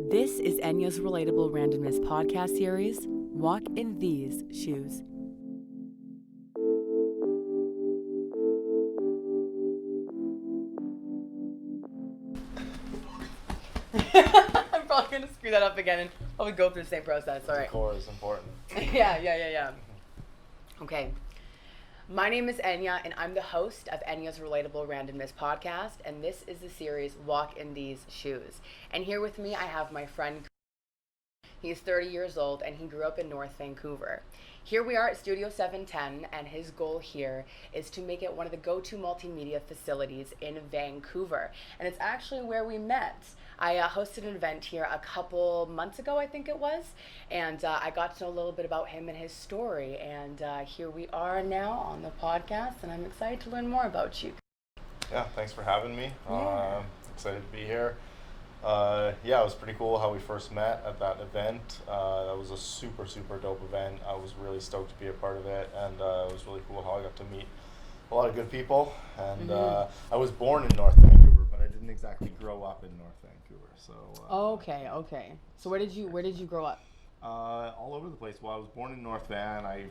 This is Enya's Relatable Randomness podcast series, Walk in These Shoes. I'm probably going to screw that up again and probably go through the same process. All right. Core is important. Yeah. Okay. My name is Enya, and I'm the host of Enya's Relatable Randomness podcast, and this is the series Walk in These Shoes. And here with me, I have my friend. He's 30 years old, and he grew up in North Vancouver. Here we are at Studio 710, and his goal here is to make it one of the go-to multimedia facilities in Vancouver. And it's actually where we met. I hosted an event here a couple months ago, I think it was, and I got to know a little bit about him and his story. And here we are now on the podcast, and I'm excited to learn more about you. Yeah, thanks for having me. Yeah. Excited to be here. It was pretty cool how we first met at that event. That was a super dope event. I was really stoked to be a part of it, and it was really cool how I got to meet a lot of good people. And I was born in North Vancouver, but I didn't exactly grow up in North Vancouver. So Okay. So where did you grow up? All over the place. Well, I was born in North Van. I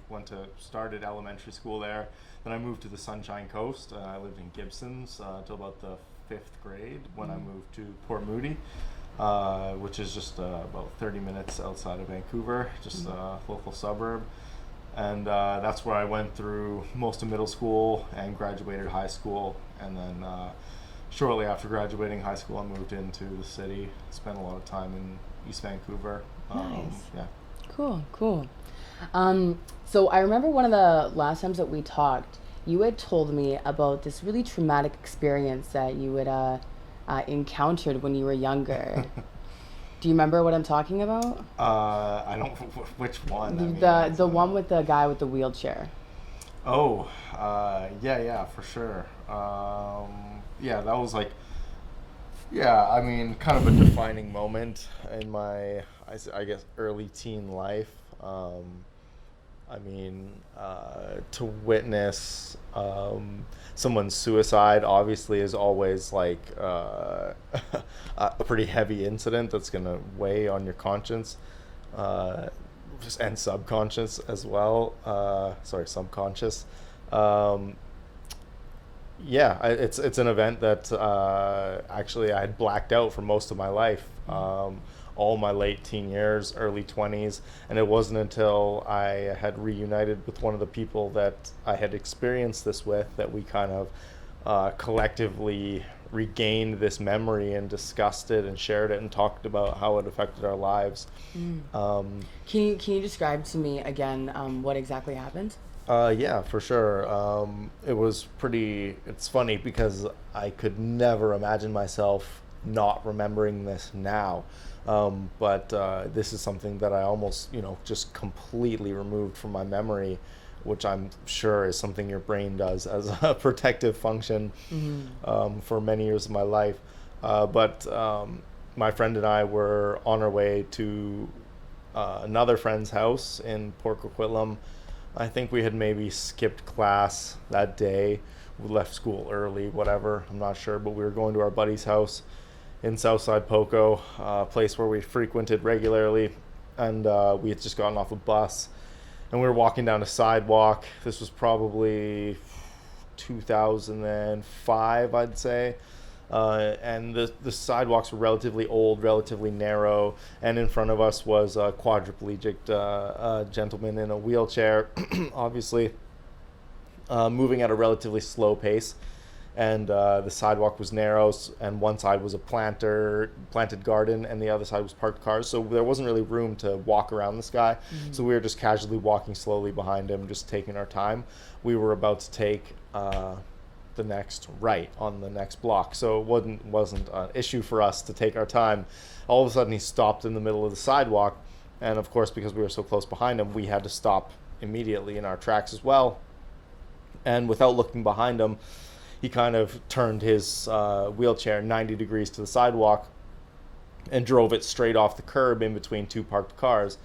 started elementary school there. Then I moved to the Sunshine Coast. I lived in Gibsons till about the 5th grade when I moved to Port Moody, which is just about 30 minutes outside of Vancouver, just a local suburb. And that's where I went through most of middle school and graduated high school. And then shortly after graduating high school, I moved into the city, spent a lot of time in East Vancouver. Nice. Yeah. Cool. So I remember one of the last times that we talked, you had told me about this really traumatic experience that you had encountered when you were younger. Do you remember what I'm talking about? I don't. Which one? The one with the guy with the wheelchair. Oh, yeah, for sure. That was like, kind of a defining moment in my, I guess, early teen life. To witness someone's suicide obviously is always like a pretty heavy incident that's going to weigh on your conscience and subconscious as well. Subconscious. It's an event that actually I had blacked out for most of my life. All my late teen years, early 20s, and it wasn't until I had reunited with one of the people that I had experienced this with that we kind of collectively regained this memory and discussed it and shared it and talked about how it affected our lives. Can you describe to me again what exactly happened? Yeah, for sure. It's funny because I could never imagine myself not remembering this now. But this is something that I almost, just completely removed from my memory, which I'm sure is something your brain does as a protective function for many years of my life. But my friend and I were on our way to another friend's house in Port Coquitlam. I think we had maybe skipped class that day. We left school early, whatever, I'm not sure, but we were going to our buddy's house in Southside Poco, a place where we frequented regularly, and we had just gotten off a bus, and we were walking down a sidewalk. This was probably 2005, I'd say, and the sidewalks were relatively old, relatively narrow, and in front of us was a quadriplegic gentleman in a wheelchair, obviously moving at a relatively slow pace. And the sidewalk was narrow, and one side was a planted garden, and the other side was parked cars. So there wasn't really room to walk around this guy. So we were just casually walking slowly behind him, just taking our time. We were about to take the next right on the next block, so it wasn't an issue for us to take our time. All of a sudden, he stopped in the middle of the sidewalk, and of course, because we were so close behind him, we had to stop immediately in our tracks as well. And without looking behind him, he kind of turned his wheelchair 90 degrees to the sidewalk and drove it straight off the curb in between two parked cars.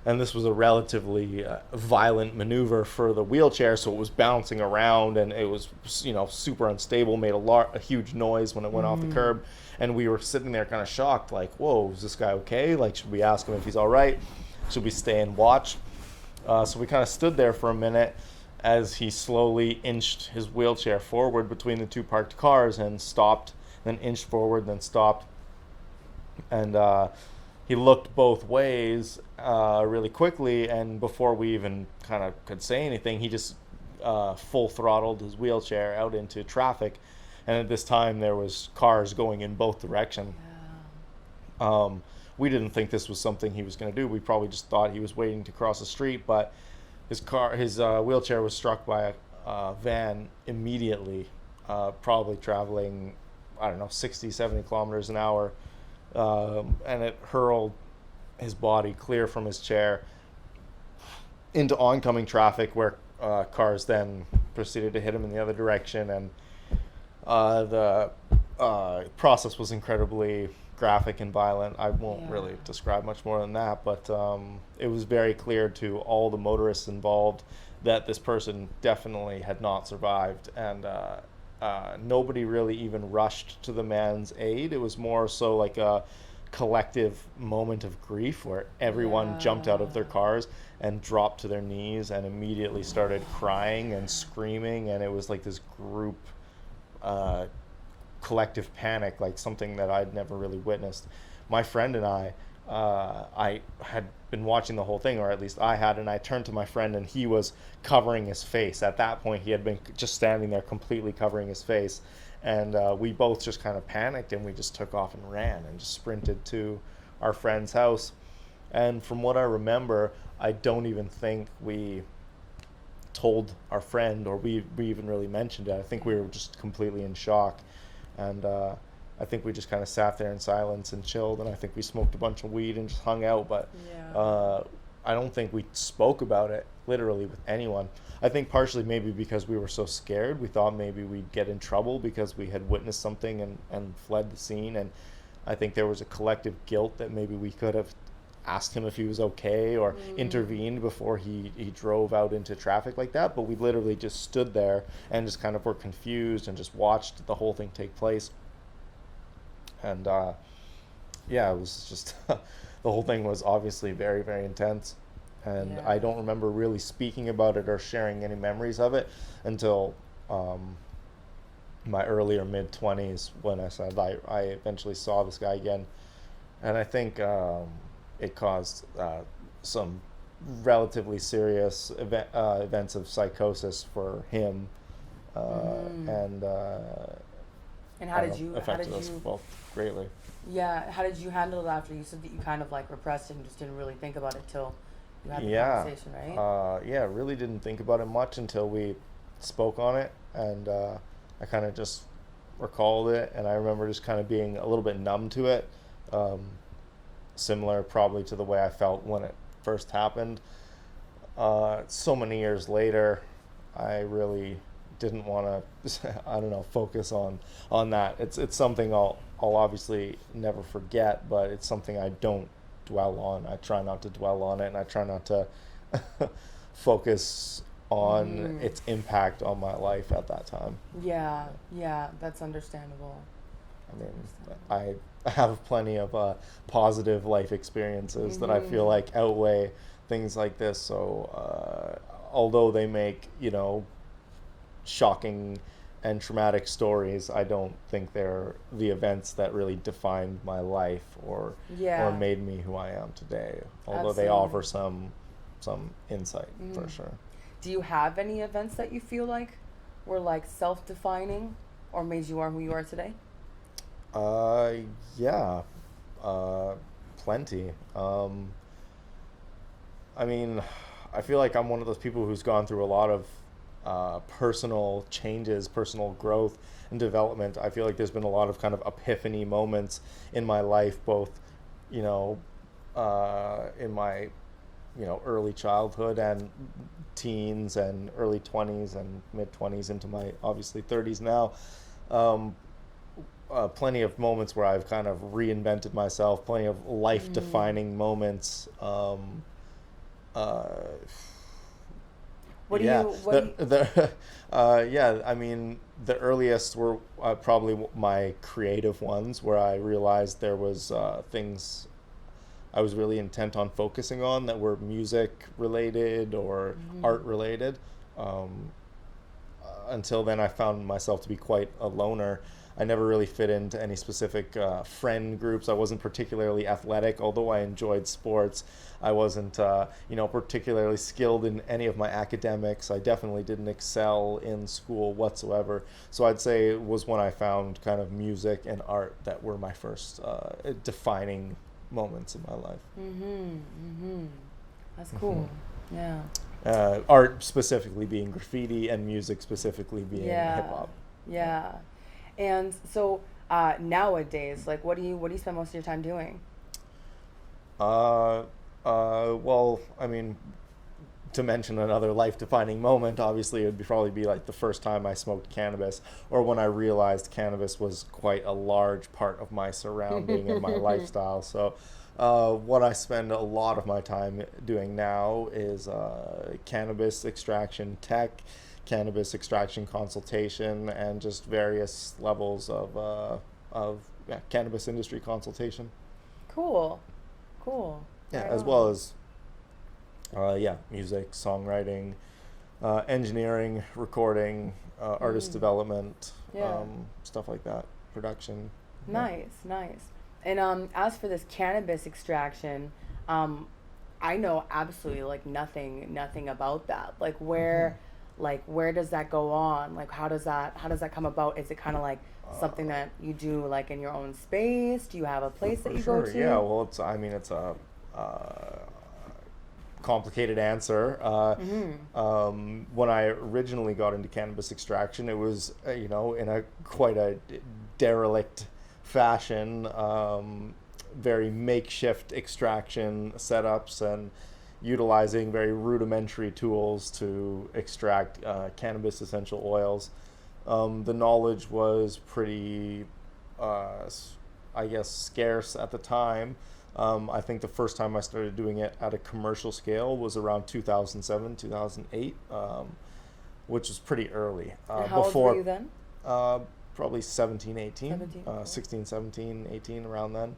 and this was a relatively violent maneuver for the wheelchair, so it was bouncing around, and it was, super unstable, made a huge noise when it went off the curb, and we were sitting there kind of shocked, like, whoa, is this guy okay? Like, should we ask him if he's all right? Should we stay and watch? So we kind of stood there for a minute as he slowly inched his wheelchair forward between the two parked cars and stopped, then inched forward, then stopped, and he looked both ways really quickly, and before we even kind of could say anything, he just full throttled his wheelchair out into traffic, and at this time there was cars going in both directions. We didn't think this was something he was going to do. We probably just thought he was waiting to cross the street, but his wheelchair was struck by a van immediately, probably traveling, 60, 70 kilometers an hour. And it hurled his body clear from his chair into oncoming traffic, where cars then proceeded to hit him in the other direction. And the process was incredibly graphic and violent. I won't really describe much more than that, but it was very clear to all the motorists involved that this person definitely had not survived, and nobody really even rushed to the man's aid. It was more so like a collective moment of grief where everyone jumped out of their cars and dropped to their knees and immediately started crying and screaming, and it was like this group collective panic, like something that I'd never really witnessed. My friend and I had been watching the whole thing, or at least I had, and I turned to my friend and he was covering his face. At that point, he had been just standing there completely covering his face, and we both just kind of panicked, and we just took off and ran and just sprinted to our friend's house. And from what I remember, I don't even think we told our friend, or we even really mentioned it. I think we were just completely in shock, and I think we just kind of sat there in silence and chilled, and I think we smoked a bunch of weed and just hung out, but I don't think we spoke about it literally with anyone. I think partially maybe because we were so scared. We thought maybe we'd get in trouble because we had witnessed something and fled the scene, and I think there was a collective guilt that maybe we could have asked him if he was okay or intervened before he drove out into traffic like that, but we literally just stood there and just kind of were confused and just watched the whole thing take place. And it was just the whole thing was obviously very, very intense, and I don't remember really speaking about it or sharing any memories of it until my earlier mid-20s, when I said I eventually saw this guy again, and I think it caused some relatively serious events of psychosis for him, and how did you affected us both greatly. Yeah, how did you handle it after? You said that you kind of like repressed it and just didn't really think about it till you had the conversation, right? Really didn't think about it much until we spoke on it, and I kind of just recalled it, and I remember just kind of being a little bit numb to it, similar probably to the way I felt when it first happened. So many years later, I really didn't want to focus on that. It's something I'll obviously never forget, but it's something I don't dwell on. I try not to dwell on it, and I try not to focus on its impact on my life at that time. Yeah, that's understandable. I mean, I have plenty of positive life experiences that I feel like outweigh things like this, so although they make, shocking and traumatic stories, I don't think they're the events that really defined my life or made me who I am today, although they offer some insight for sure. Do you have any events that you feel like were like self-defining or made you are who you are today? Plenty. I mean, I feel like I'm one of those people who's gone through a lot of personal changes, personal growth and development. I feel like there's been a lot of kind of epiphany moments in my life, both, in my, early childhood and teens and early 20s and mid 20s into my obviously 30s now. Plenty of moments where I've kind of reinvented myself, plenty of life-defining moments, Uh, What do yeah, you, what do yeah. I mean, the earliest were probably my creative ones, where I realized there was things I was really intent on focusing on that were music related or art related. Um, until then, I found myself to be quite a loner. I never really fit into any specific friend groups. I wasn't particularly athletic, although I enjoyed sports. I wasn't, particularly skilled in any of my academics. I definitely didn't excel in school whatsoever. So I'd say it was when I found kind of music and art that were my first defining moments in my life. That's cool. Yeah. Art specifically being graffiti and music specifically being Yeah. hip hop. Yeah. And so nowadays, like, what do you spend most of your time doing? Well, I mean, to mention another life-defining moment, obviously it would probably be like the first time I smoked cannabis, or when I realized cannabis was quite a large part of my surrounding and my lifestyle. So, what I spend a lot of my time doing now is cannabis extraction tech, cannabis extraction consultation, and just various levels of cannabis industry consultation. Cool. Cool. Yeah, Right as on. well as music, songwriting, engineering, recording, artist development, Yeah. stuff like that, production. Nice, nice. And as for this cannabis extraction, I know absolutely like nothing about that. Like where does that go on? Like how does that come about? Is it kind of like something that you do like in your own space? Do you have a place that For you go sure, to? yeah. Well, it's a complicated answer. When I originally got into cannabis extraction, it was in a quite a derelict fashion, very makeshift extraction setups and utilizing very rudimentary tools to extract cannabis essential oils. The knowledge was pretty, I guess, scarce at the time. I think the first time I started doing it at a commercial scale was around 2007, 2008, which was pretty early. And how old were you then? Uh, Probably 17, 18, 17, cool. 16, 17, 18, around then.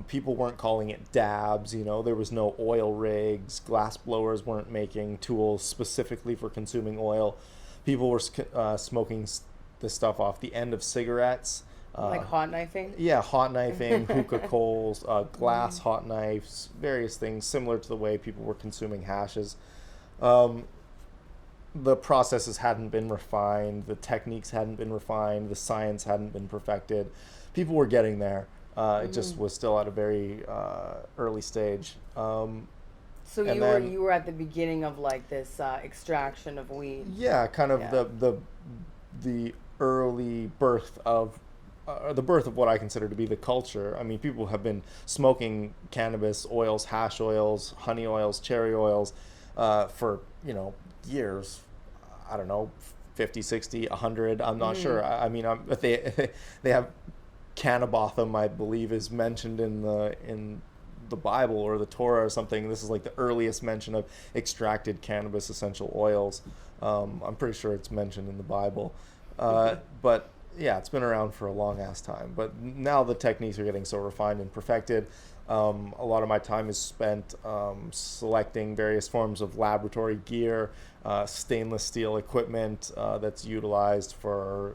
People weren't calling it dabs, there was no oil rigs. Glass blowers weren't making tools specifically for consuming oil. People were smoking this stuff off the end of cigarettes. Like hot knifing? Yeah, hot knifing, hookah coals, glass hot knives, various things similar to the way people were consuming hashes. The processes hadn't been refined, the techniques hadn't been refined, the science hadn't been perfected. People were getting there. It just was still at a very early stage. So And you were then- you were at the beginning of like this extraction of weed. Yeah, kind of Yeah. the early birth of what I consider to be the culture. I mean, people have been smoking cannabis oils, hash oils, honey oils, cherry oils for years. I don't know, 50, 60, 100. I'm not sure. I mean, they have Cannabotham, I believe, is mentioned in the Bible or the Torah or something. This is like the earliest mention of extracted cannabis essential oils. I'm pretty sure it's mentioned in the Bible. But yeah, it's been around for a long ass time. But now the techniques are getting so refined and perfected. A lot of my time is spent selecting various forms of laboratory gear, stainless steel equipment that's utilized for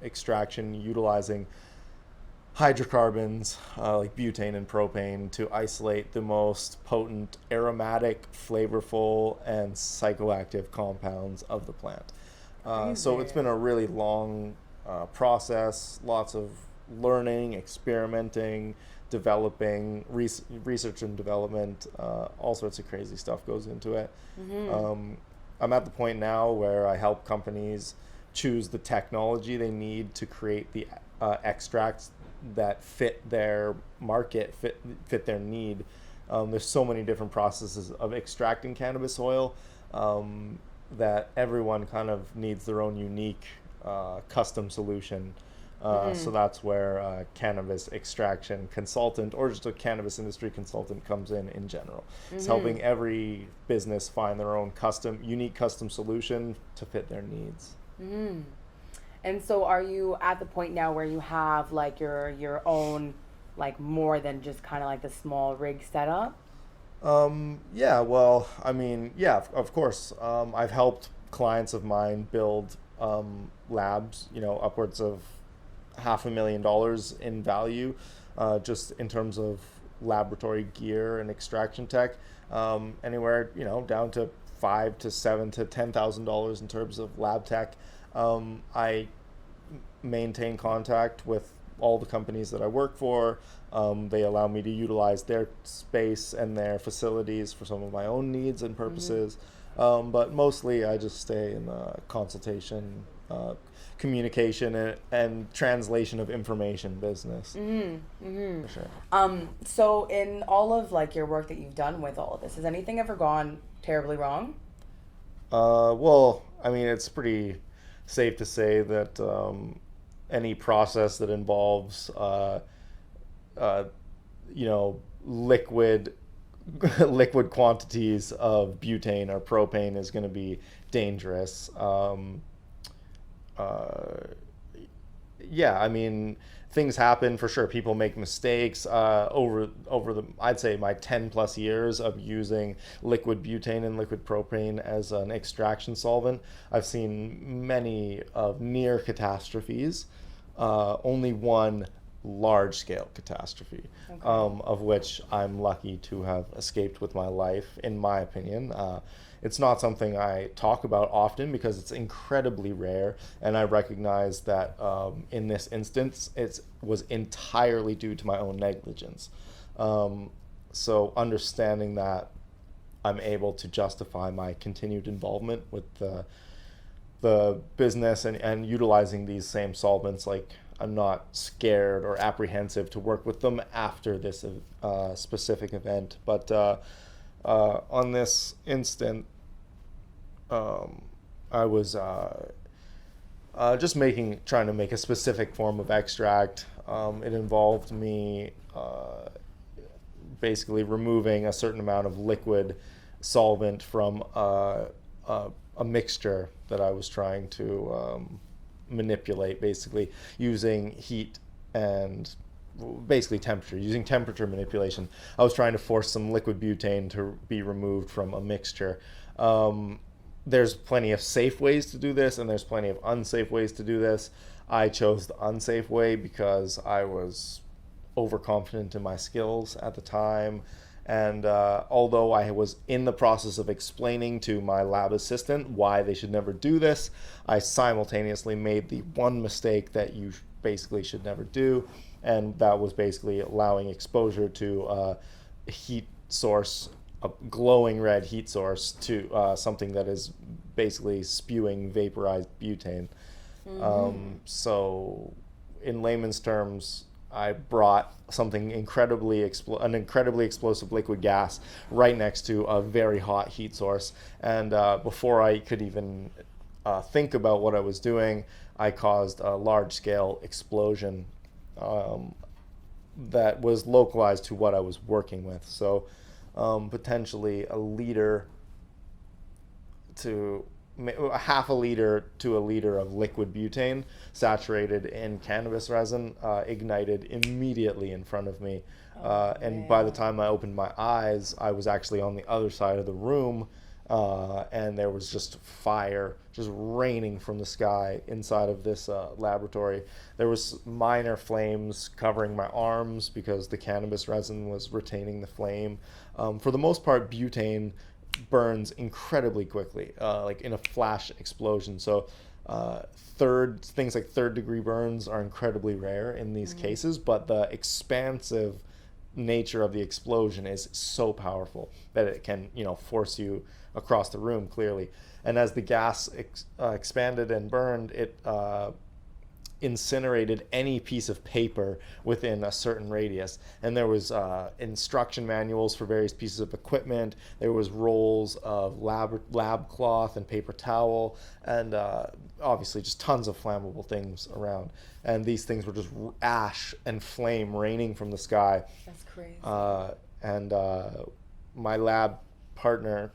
extraction, utilizing hydrocarbons like butane and propane to isolate the most potent aromatic, flavorful, and psychoactive compounds of the plant. So it's been a really long process, lots of learning, experimenting, developing, research and development, all sorts of crazy stuff goes into it. I'm at the point now where I help companies choose the technology they need to create the extracts that fit their market, fit their need. There's so many different processes of extracting cannabis oil that everyone kind of needs their own unique custom solution. So that's where cannabis extraction consultant or just a cannabis industry consultant comes in general. It's helping every business find their own unique custom solution to fit their needs. And so are you at the point now where you have like your own, like more than just kind of like the small rig setup? Yeah, well, I mean, yeah, of course. I've helped clients of mine build labs, upwards of $500,000 in value, just in terms of laboratory gear and extraction tech. Anywhere, down to $5,000 to $7,000 to $10,000 in terms of lab tech. I maintain contact with all the companies that I work for. They allow me to utilize their space and their facilities for some of my own needs and purposes. But mostly I just stay in the consultation, communication, and translation of information business. For sure. So in all of like your work that you've done with all of this, has anything ever gone terribly wrong? Well, I mean, it's pretty safe to say that any process that involves, liquid liquid quantities of butane or propane is going to be dangerous. Yeah, I mean, things happen for sure. People make mistakes. Over the, I'd say, my 10 plus years of using liquid butane and liquid propane as an extraction solvent, I've seen many of near catastrophes. Only one large scale catastrophe, of which I'm lucky to have escaped with my life, in my opinion. It's not something I talk about often because it's incredibly rare, and I recognize that in this instance it was entirely due to my own negligence. So understanding that, I'm able to justify my continued involvement with the business and utilizing these same solvents. Like, I'm not scared or apprehensive to work with them after this specific event. But on this instant, I was just trying to make a specific form of extract. It involved me basically removing a certain amount of liquid solvent from a mixture that I was trying to manipulate, basically using heat and basically temperature, using temperature manipulation. I was trying to force some liquid butane to be removed from a mixture. There's plenty of safe ways to do this, and there's plenty of unsafe ways to do this. I chose the unsafe way because I was overconfident in my skills at the time. And although I was in the process of explaining to my lab assistant why they should never do this, I simultaneously made the one mistake that you basically should never do, and that was basically allowing exposure to a heat source, a glowing red heat source, to something that is basically spewing vaporized butane. So in layman's terms, I brought something an incredibly explosive liquid gas right next to a very hot heat source, and before I could even think about what I was doing, I caused a large-scale explosion that was localized to what I was working with. So potentially half a liter to a liter of liquid butane saturated in cannabis resin, ignited immediately in front of me. And by the time I opened my eyes, I was actually on the other side of the room, and there was just fire just raining from the sky inside of this laboratory. There was minor flames covering my arms because the cannabis resin was retaining the flame. For the most part, butane burns incredibly quickly, like in a flash explosion. So things like third degree burns are incredibly rare in these cases, but the expansive nature of the explosion is so powerful that it can, force you across the room clearly. And as the gas expanded and burned, it incinerated any piece of paper within a certain radius. And there was instruction manuals for various pieces of equipment. There was rolls of lab cloth and paper towel, and obviously just tons of flammable things around. And these things were just ash and flame raining from the sky. That's crazy. And my lab partner,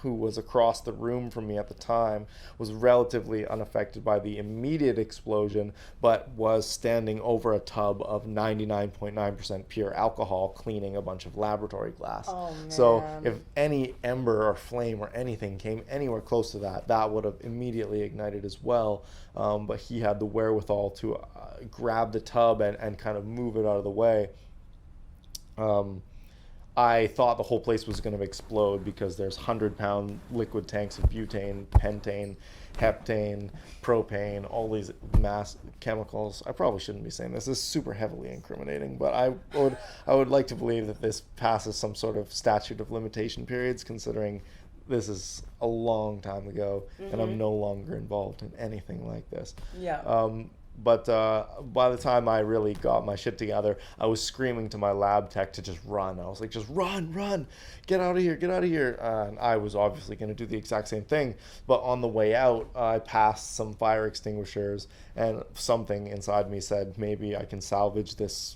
who was across the room from me at the time, was relatively unaffected by the immediate explosion, but was standing over a tub of 99.9% pure alcohol cleaning a bunch of laboratory glass. Oh, man. So if any ember or flame or anything came anywhere close to that, that would have immediately ignited as well. But he had the wherewithal to grab the tub and kind of move it out of the way. I thought the whole place was going to explode because there's 100-pound liquid tanks of butane, pentane, heptane, propane, all these mass chemicals. I probably shouldn't be saying this. This is super heavily incriminating, but I would like to believe that this passes some sort of statute of limitation periods, considering this is a long time ago, and I'm no longer involved in anything like this. Yeah. But by the time I really got my shit together, I was screaming to my lab tech to just run. I was like, just run, get out of here, get out of here. And I was obviously going to do the exact same thing. But on the way out, I passed some fire extinguishers, and something inside me said, maybe I can salvage this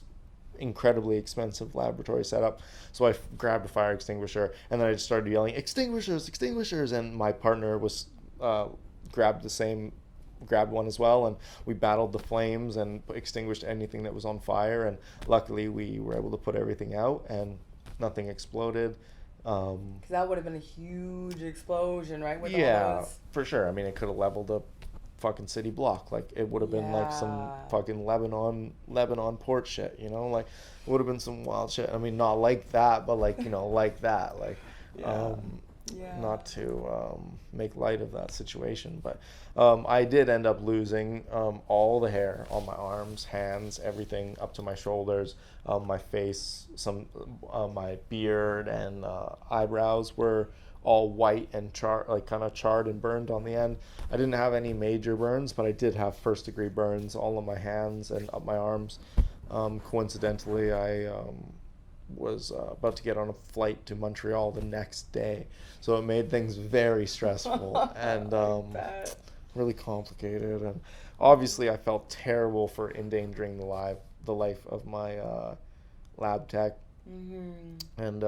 incredibly expensive laboratory setup. So I grabbed a fire extinguisher, and then I just started yelling, extinguishers. And my partner was grabbed one as well, and we battled the flames and extinguished anything that was on fire, and luckily we were able to put everything out and nothing exploded. Because that would have been a huge explosion, right? With Yeah, all those... for sure. I mean, it could have leveled a fucking city block. Like, it would have been like some fucking Lebanon port shit, you know? Like, it would have been some wild shit. I mean, not like that, but like, you know, like that. Like, not to make light of that situation, but I did end up losing all the hair on my arms, hands, everything up to my shoulders, my face, my beard and eyebrows were all white and kind of charred and burned on the end. I didn't have any major burns, but I did have first-degree burns all on my hands and up my arms. Coincidentally, I was about to get on a flight to Montreal the next day, so it made things very stressful and really complicated. And obviously I felt terrible for endangering the life of my lab tech. And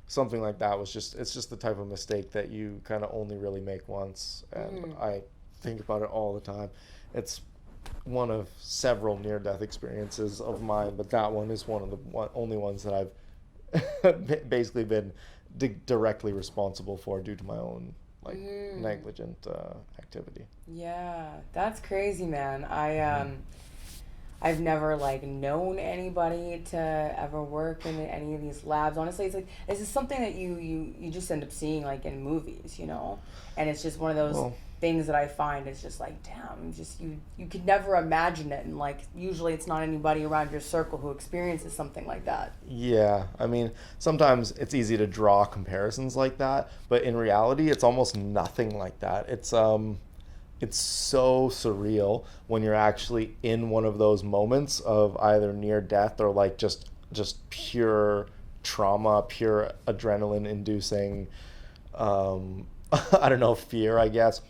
something like that it's just the type of mistake that you kind of only really make once, and I think about it all the time. It's one of several near-death experiences of mine, but that one is one of the only ones that I've basically been directly responsible for due to my own negligent activity. Yeah, that's crazy, man. I've never known anybody to ever work in any of these labs. Honestly, it's this is something that you just end up seeing in movies, you know, and it's just one of those things that I find is just damn, just you could never imagine it, and usually it's not anybody around your circle who experiences something like that. Yeah, I mean, sometimes it's easy to draw comparisons like that, but in reality it's almost nothing like that. It's so surreal when you're actually in one of those moments of either near death or just pure trauma, pure adrenaline inducing I don't know, fear, I guess.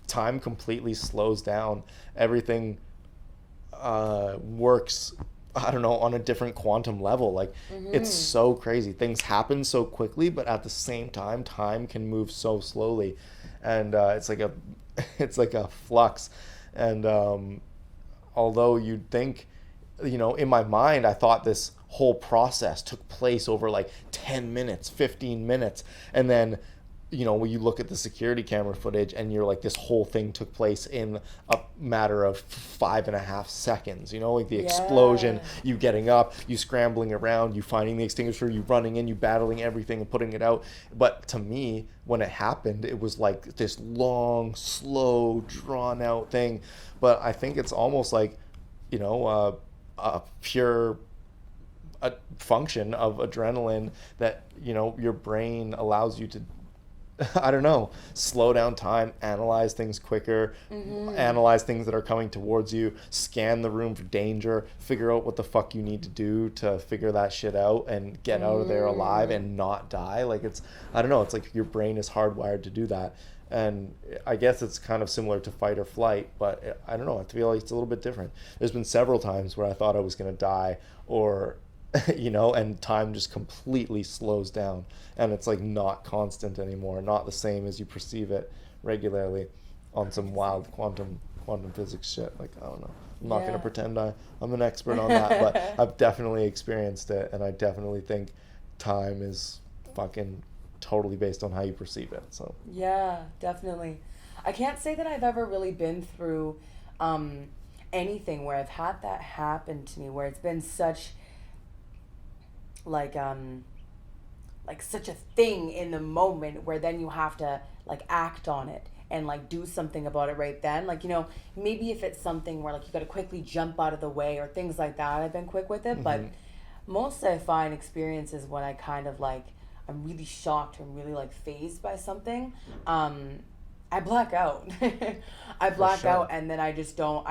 Time completely slows down. Everything works, I don't know, on a different quantum level. It's so crazy. Things happen so quickly, but at the same time can move so slowly, and it's like a flux. And although you'd think, you know, in my mind I thought this whole process took place over 10 minutes, 15 minutes, and then, you know, when you look at the security camera footage and you're this whole thing took place in a matter of 5.5 seconds, you know, the explosion, you getting up, you scrambling around, you finding the extinguisher, you running in, you battling everything and putting it out. But to me, when it happened, it was this long, slow, drawn out thing. But I think it's almost you know, a pure function of adrenaline that, you know, your brain allows you to I don't know, slow down time, analyze things quicker, analyze things that are coming towards you, scan the room for danger, figure out what the fuck you need to do to figure that shit out and get out of there alive and not die. Like it's, I don't know, it's like your brain is hardwired to do that. And I guess it's kind of similar to fight or flight, but I don't know, I feel like it's a little bit different. There's been several times where I thought I was going to die or and time just completely slows down and it's like not constant anymore, not the same as you perceive it regularly on some wild quantum physics shit. Like, I don't know. I'm not going to pretend I'm an expert on that, but I've definitely experienced it, and I definitely think time is fucking totally based on how you perceive it. So yeah, definitely. I can't say that I've ever really been through anything where I've had that happen to me, where it's been such like such a thing in the moment where then you have to like act on it and like do something about it right then. Like, maybe if it's something where like you got to quickly jump out of the way or things like that, I've been quick with it. But most I find experiences when I kind of like I'm really shocked and really like fazed by something, I black out. I black out, and then I just don't.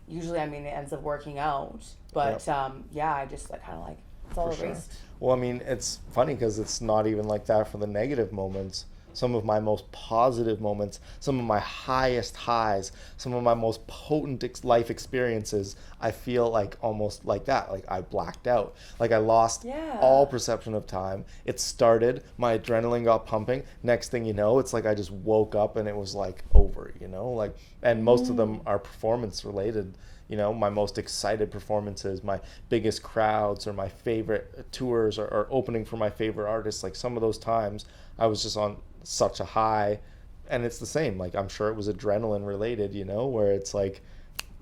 Usually, I mean, it ends up working out, but I just like kind of like it's all erased. Well, I mean, it's funny because it's not even like that for the negative moments. Some of my most positive moments, some of my highest highs, some of my most potent life experiences, I feel like almost like that. Like I blacked out. Like I lost all perception of time. It started, my adrenaline got pumping. Next thing you know, it's like I just woke up and it was like over, like, and most of them are performance related. My most excited performances, my biggest crowds, or my favorite tours, or opening for my favorite artists. Like some of those times I was just on such a high, and it's the same. Like I'm sure it was adrenaline related, where it's like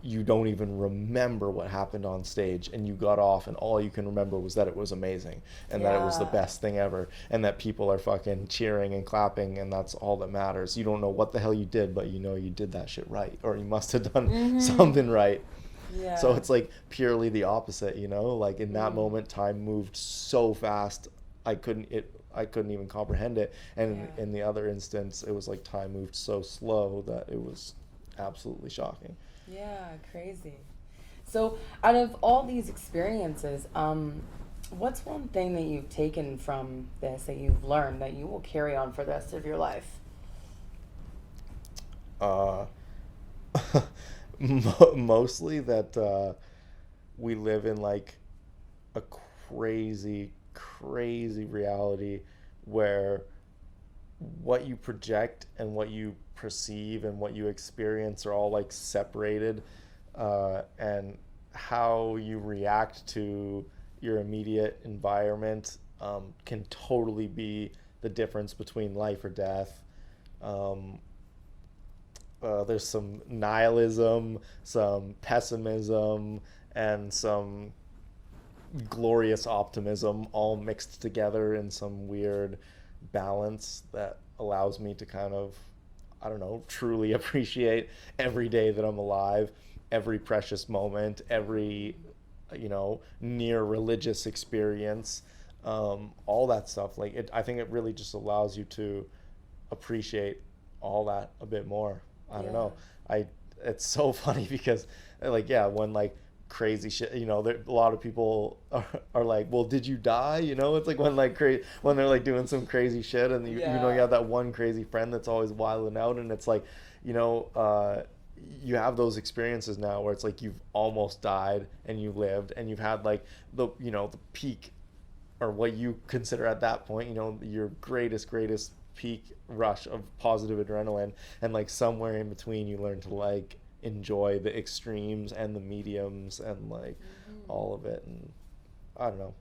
you don't even remember what happened on stage and you got off and all you can remember was that it was amazing and that it was the best thing ever and that people are fucking cheering and clapping and that's all that matters. You don't know what the hell you did, but you did that shit right, or you must have done something right. Yeah. So it's like purely the opposite, like in that moment time moved so fast I couldn't even comprehend it, and in the other instance it was like time moved so slow that it was absolutely shocking. Yeah, crazy. So out of all these experiences, what's one thing that you've taken from this that you've learned that you will carry on for the rest of your life? Mostly that we live in like a crazy reality where what you project and what you perceive and what you experience are all like separated, and how you react to your immediate environment can totally be the difference between life or death. There's some nihilism, some pessimism, and some glorious optimism all mixed together in some weird balance that allows me to kind of, I don't know, truly appreciate every day that I'm alive, every precious moment, every, near religious experience, all that stuff. Like I think it really just allows you to appreciate all that a bit more. I don't know. It's so funny because when like crazy shit, a lot of people are like, well, did you die? It's like when when they're like doing some crazy shit and you have that one crazy friend that's always wilding out, and it's like, you have those experiences now where it's like you've almost died and you lived and you've had like the peak, or what you consider at that point, your greatest peak rush of positive adrenaline, and like somewhere in between you learn to like enjoy the extremes and the mediums and like all of it. And I don't know,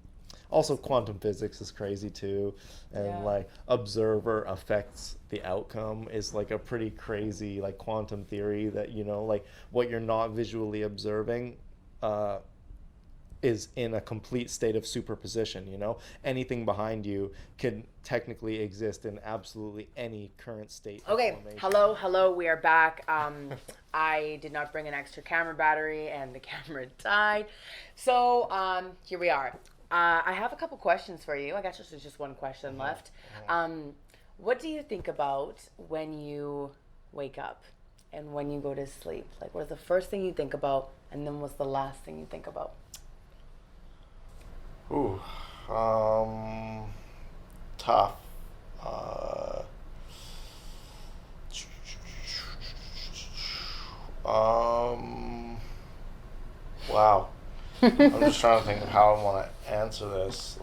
also quantum physics is crazy too, and like observer affects the outcome is like a pretty crazy like quantum theory that like what you're not visually observing is in a complete state of superposition. Anything behind you can technically exist in absolutely any current state. Okay, hello, we are back. I did not bring an extra camera battery and the camera died. So here we are. I have a couple questions for you. I guess there's just one question left. What do you think about when you wake up and when you go to sleep? Like, what's the first thing you think about, and then what's the last thing you think about? Ooh, tough. Uh, wow. I'm just trying to think of how I want to answer this.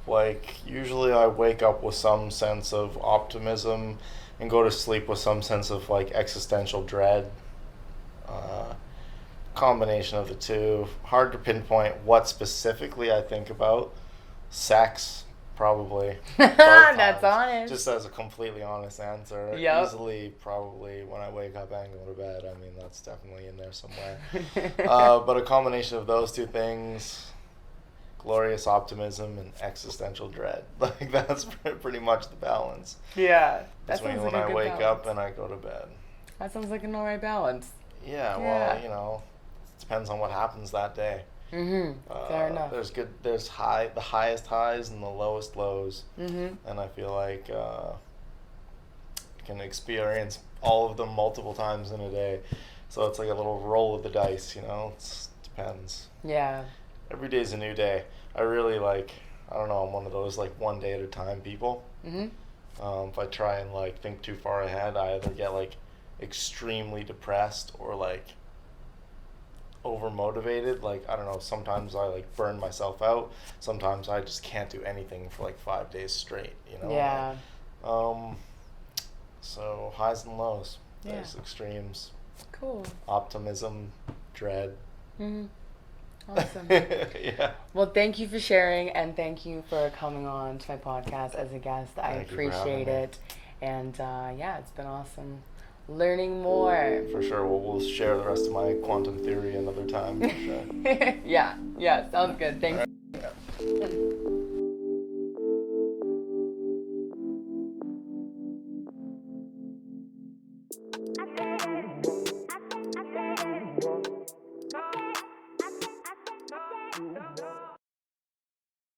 Like usually I wake up with some sense of optimism and go to sleep with some sense of like existential dread. Combination of the two. Hard to pinpoint what specifically I think about. Sex, probably. That's honest. Just as a completely honest answer. Yep. Easily, probably when I wake up and go to bed. I mean, that's definitely in there somewhere. But a combination of those two things, glorious optimism and existential dread. Like, that's pretty much the balance. Yeah. That Between sounds like when a I good wake balance. up and I go to bed. That sounds like an alright balance. Yeah, Yeah. well, you know, it depends on what happens that day. Fair enough. There's the highest highs and the lowest lows, and I feel like you can experience all of them multiple times in a day. So it's like a little roll of the dice, you know. It depends. Yeah. Every day's a new day. I really like. I don't know. I'm one of those like one day at a time people. If I try and like think too far ahead, I either get like extremely depressed or like over motivated. Like, I don't know, sometimes I like burn myself out, sometimes I just can't do anything for like 5 days straight, you know. Yeah. So highs and lows. Yeah. There's extremes. Cool. Optimism, dread. Awesome. Yeah. Well, thank you for sharing, and thank you for coming on to my podcast as a guest. I Thank you for having appreciate me. it. And yeah, it's been awesome learning more. For sure. We'll share the rest of my quantum theory another time. For sure. Yeah, sounds good. Thanks.